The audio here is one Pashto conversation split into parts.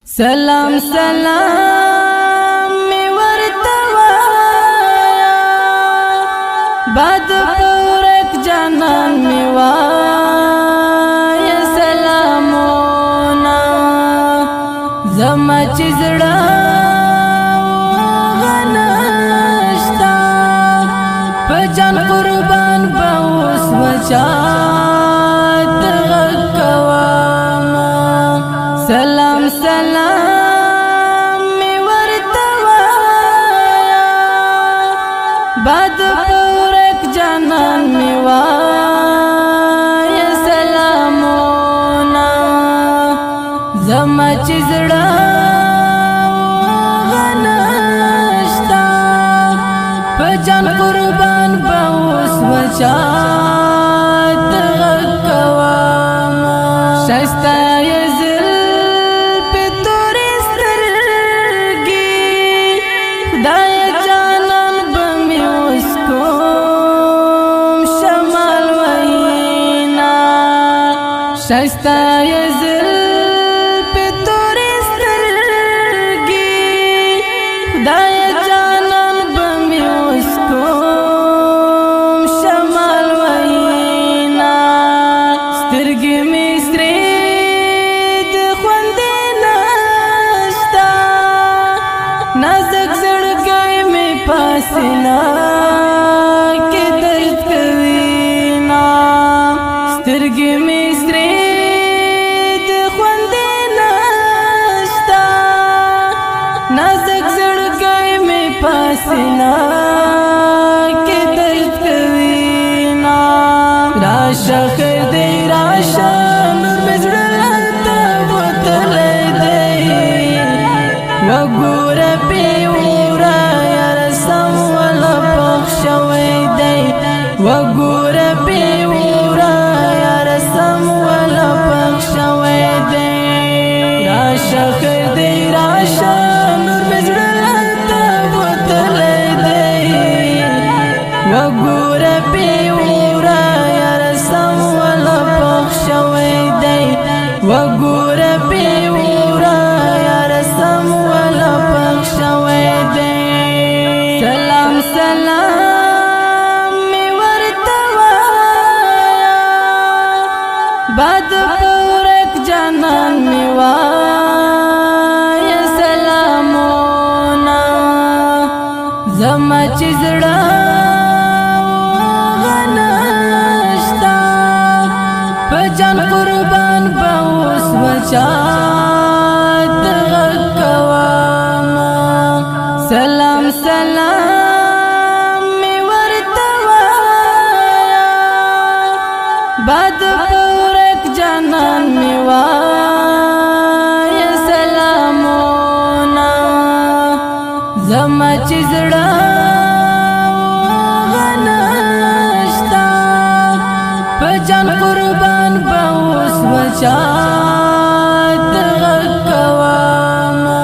سلام سلام می ورته وایا باد پورک جانان می وایا سلامونه زما چې زړه غنښتا په جان قربان به اوس وچا سلام سلام می ورته وایا باد پورک جانان می وایا سلامونه زما چې زړه غنښتا په جان قربان به اوس وچا شایسته شایسته یې زلفې تورې سترګې خدایه جانان به مې اوس کوم شمال وینا سترګې مې سرې د خوندې نشته نازک زړګی مې په سینه کې درد کوي نا سترګې مې پاسنا کې درد کوي نا راشه دې راشه نور مې زړه ته وتلې دی وګوره پیورا یار سم ولا پښوي دی وګوره پیورا یار سم ولا پښوي دی راشه دې راشه نور مې زړه وګوره پیورا یار سم ولا پښوي دی وګوره پیورا یار سم ولا پښوي دی سلام سلام می ورته وایا باد پورک جانان می وایا سلامونه زما چې زړه جان قربان به اوس وچا کوما سلام سلام می ورته وایا باد پورک جانان می وایا سلامونه زما چې زړه غنښتا په جان قربان به اوس وچا کوما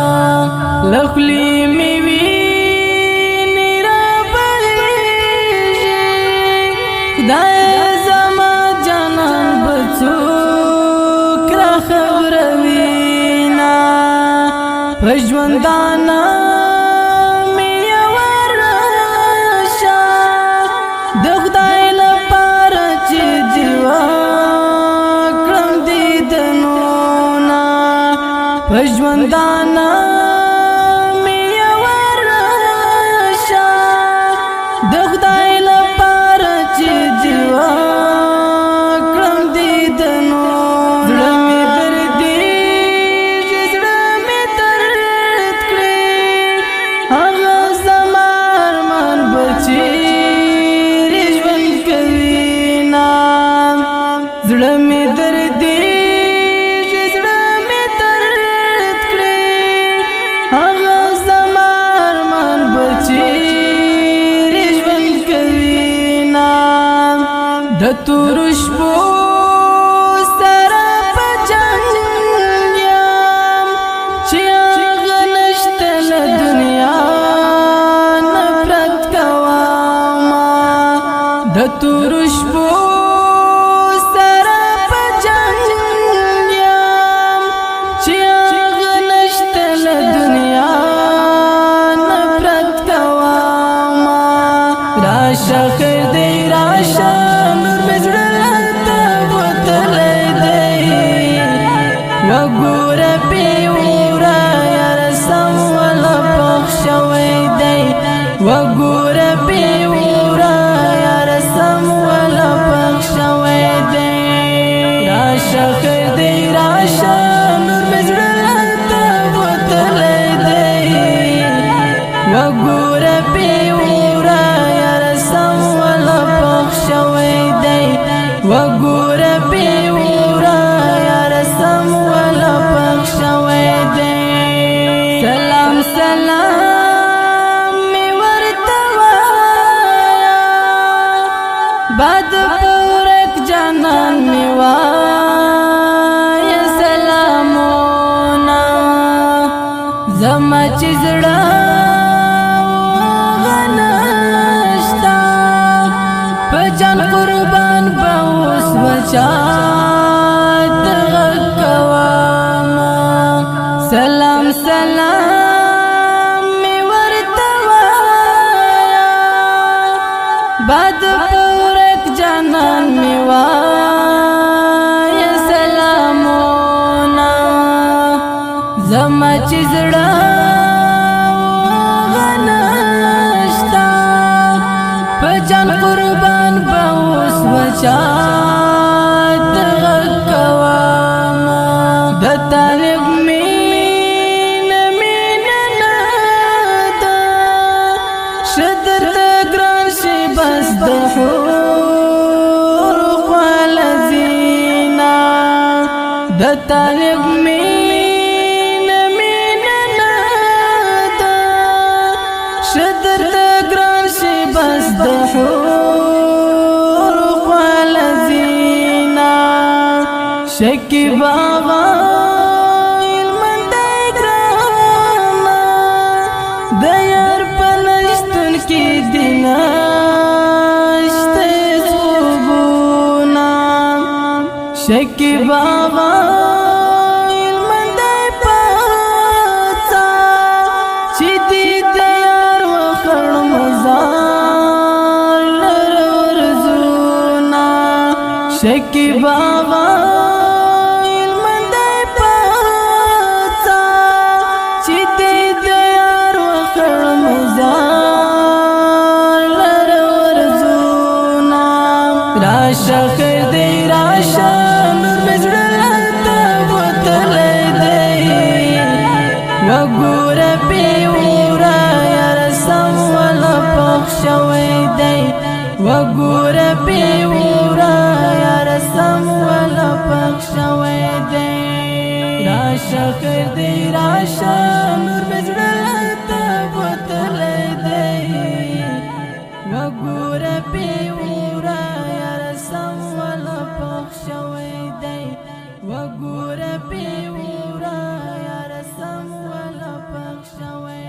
لخلی می ویني را بهیږي خدای زما جانان به څوک را خبروينا په ژوندانه مې ورشه د خدای لپاره چې دیوا ژوندانا مې ورشه د خدای لپاره چې دیوا کړم دیدنو زړه مې دردېږي زړه مې درد کړي هغه زما ارمان به چیرې ژوند کوي نا زړه مې دردېږي د تورو شپو سره په جنګ یم چې هغه نشته له دنیا نفرت کومه د تورو شپو سره په جنګ یم چې هغه نشته وګوره پیورا یار سم ولا پخښوي دی وګوره پیورا یار سم ولا پخښوي دی راشه خیر دی راشه نور مې زړه ته وتلی دی وګوره پیورا یار سم ولا پخښوي دی وګوره پیورا یار سم ولا پخښوي دی سلام سلام می ورته وایا باد پورک جانان می وایا سلامونه زما چې زړه غنشتا په جان قربان به اوس بچات غکواما سلام سلام می ورته وایا باد پورک جانان می وایا سلامونه زما چې زړه غنشتا په جان قربان به اوس بچات غکواما د طالب مینه ناده شدر د ګران شي بس د حور خپل زینا د طالب مینه ناده شدر د ګران شي بس د حور خپل زینا شکیب آغا علمند ګرانا د یار په نشتون کې دیناشته خوبونه شکیب آغا علمند پاڅا چې دې د یار وخړ مزار لر ورزونه شکیب آغا علمند پاڅا چې دې د یار وخړ مزار لر ورزونه راشه خیر دی راشه نور مې زړه ته وتلی دی وګوره پیورا یار سم ولا پخښوي دی وګوره پیورا یار سم ولا پخښوي دی راشه خیر دی راشه نور مې زړه ته وتلی دی وګوره پیورا یار سم ولا پخښوي دی وګوره پیورا یار سم ولا پخښوي